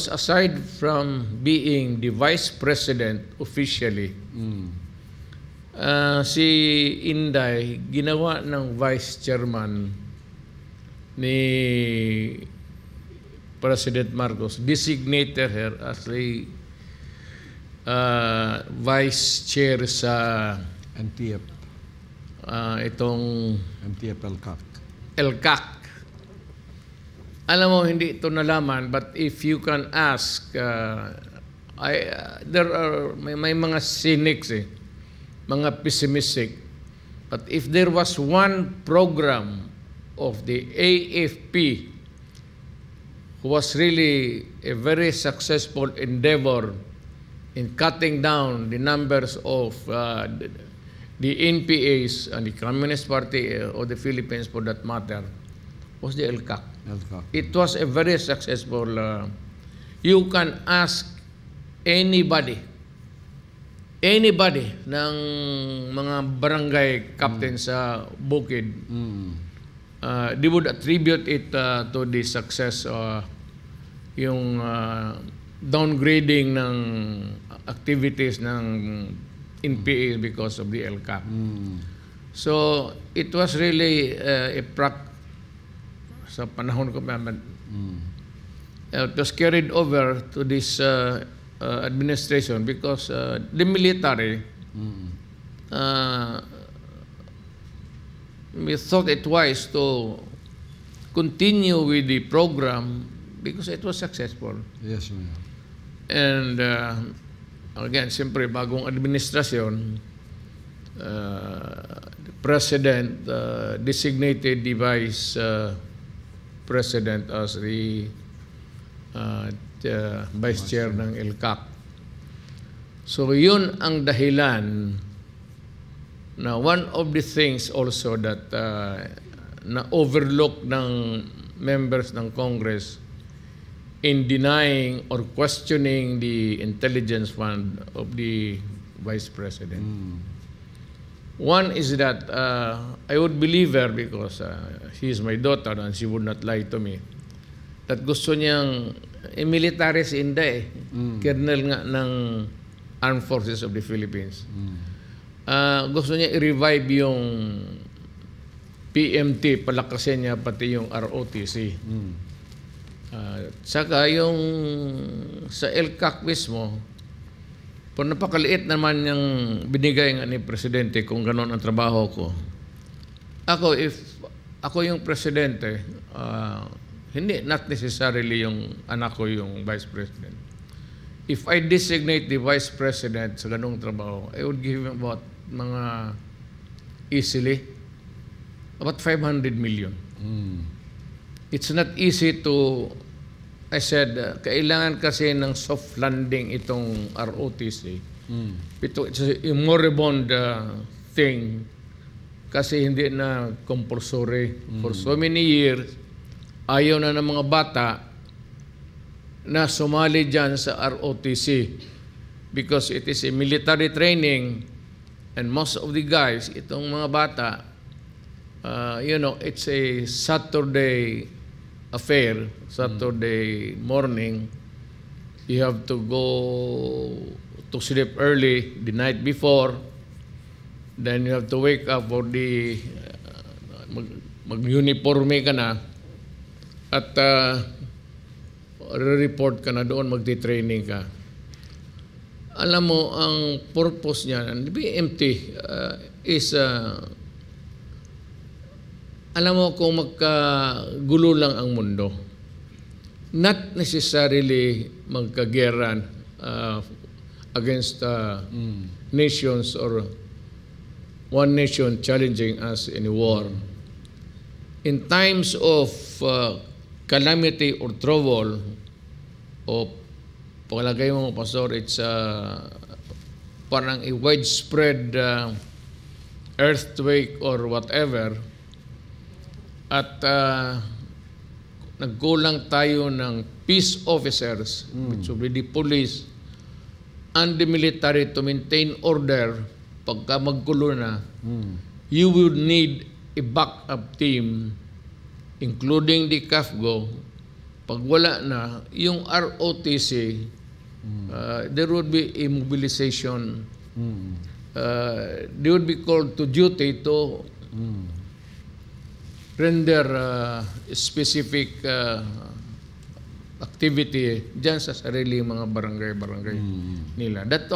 aside from being the vice president officially, si Inday ginawa ng vice chairman ni President Marcos, designated her as a vice chair sa NTF. Itong NTF LCAC. LCAC. Alam mo, hindi ito nalaman, but if you can ask, there are, may mga cynics mga pessimistic. But if there was one program of the AFP who was really a very successful endeavor in cutting down the numbers of the NPAs and the Communist Party of the Philippines, for that matter, was the LCAC. It was a very successful. You can ask anybody ng mga barangay captain sa Bukid, they would attribute it to the success, yung downgrading ng activities ng NPA because of the LCAC. So it was really sa panahon ko, it was carried over to this administration because the military we thought it wise to continue with the program because it was successful. Yes, ma'am. And again, siyempre, bagong administrasyon, the president designated the vice president as the vice chair ng LCAC. So yun ang dahilan na one of the things also that na overlook ng members ng Congress in denying or questioning the intelligence fund of the vice president. One is that I would believe her because she is my daughter and she would not lie to me, that gusto niyang military si Inday, colonel nga ng Armed Forces of the Philippines. Gusto niya i-revive yung PMT, palakasin niya pati yung ROTC. Saka yung sa LCAC mismo, pero napakaliit naman yung binigay nga ni Presidente kung gano'n ang trabaho ko. Ako, if ako yung Presidente, hindi, not necessarily yung anak ko yung Vice President. If I designate the Vice President sa ganong trabaho, I would give him about mga easily, about 500 million. It's not easy to, I said, kailangan kasi ng soft landing itong ROTC. It's a moribund thing kasi hindi na compulsory. For so many years, ayaw na ng mga bata na sumali dyan sa ROTC because it is a military training and most of the guys, itong mga bata, you know, it's a Saturday affair, Saturday morning. You have to go to sleep early the night before. Then you have to wake up for the mag-uniforme ka na at re-report ka na doon, magti-training ka. Alam mo, ang purpose niya, ang BMT is alam mo kung magkagulo lang ang mundo, not necessarily magkageran against nations or one nation challenging us in a war. In times of calamity or trouble, o palagay mo, Pastor, it's parang a widespread earthquake or whatever, at nagkulang tayo ng peace officers, which will be the police and the military to maintain order. Pagka magkulo na, you would need a backup team, including the CAFGO, pag wala na, yung ROTC, there would be a mobilization. They would be called to duty to render specific activity dyan sa sarili mga barangay nila. That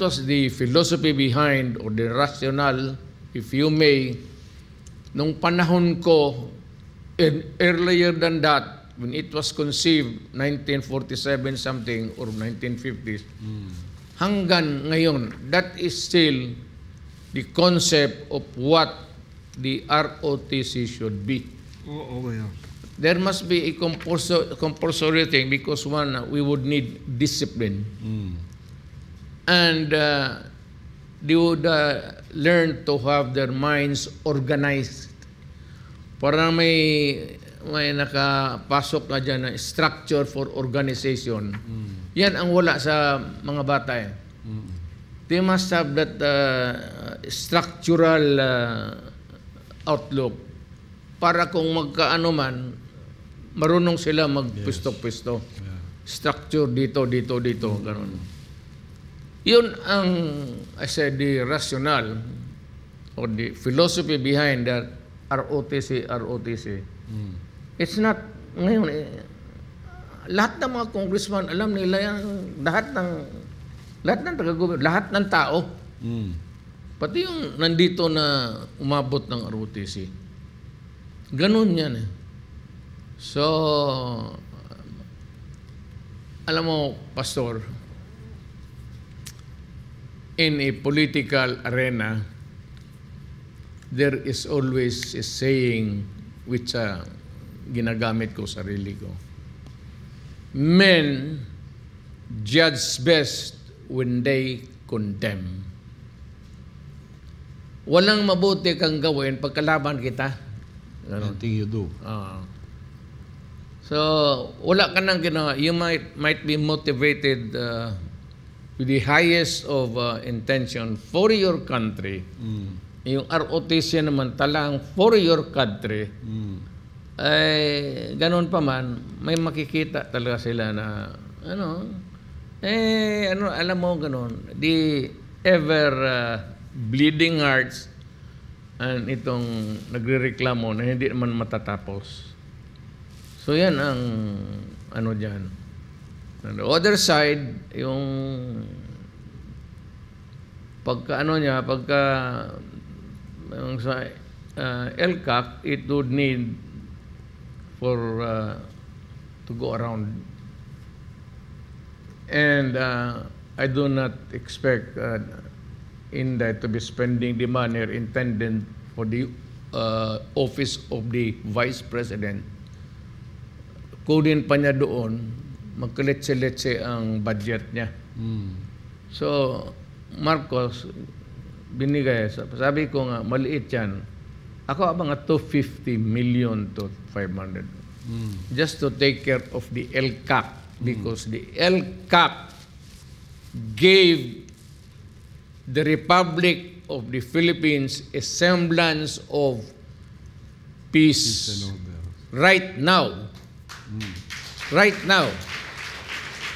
was the philosophy behind, or the rationale, if you may, nung panahon ko, and earlier than that, when it was conceived, 1947 something or 1950s, hanggang ngayon, that is still the concept of what the ROTC should be. Yeah. There must be a compulsory thing because one, we would need discipline. And they would learn to have their minds organized. Parang may nakapasok na dyan na structure for organization. Yan ang wala sa mga bata. They must have that structural outlook para kung magkaano man, marunong sila magpwesto-pwesto. Structure dito, ganun. Yun ang, I said, the rationale or the philosophy behind that ROTC. It's not, ngayon, lahat ng mga congressman, alam nila yan, lahat ng taga-gobyerno, lahat ng tao. Pati yung nandito na umabot ng ROTC. Ganun yan eh. So, alam mo, Pastor, in a political arena, there is always a saying which ginagamit ko sarili ko. Men judge best when they condemn. Walang mabuti kang gawin pagkalaban kita. Anything you do. So, wala ka nang ginawa. You might be motivated with the highest of intention for your country. Yung ROTC naman talang for your country. Ganun pa man, may makikita talaga sila na, alam mo ganun, the ever bleeding hearts and itong nagrereklamo na hindi naman matatapos. So yan ang dyan. On the other side, yung pagka yung sa LCAC, it would need for to go around. And I do not expect Inday to be spending the money intended for the office of the Vice President. Kunin pa niya doon, magkaletse-letse ang budget niya. So, Marcos, binigay. Sabi ko nga, maliit yan. Ako mga 250 million to 500. Just to take care of the LCAC. Because the LCAC gave the Republic of the Philippines a semblance of peace right now. Right now.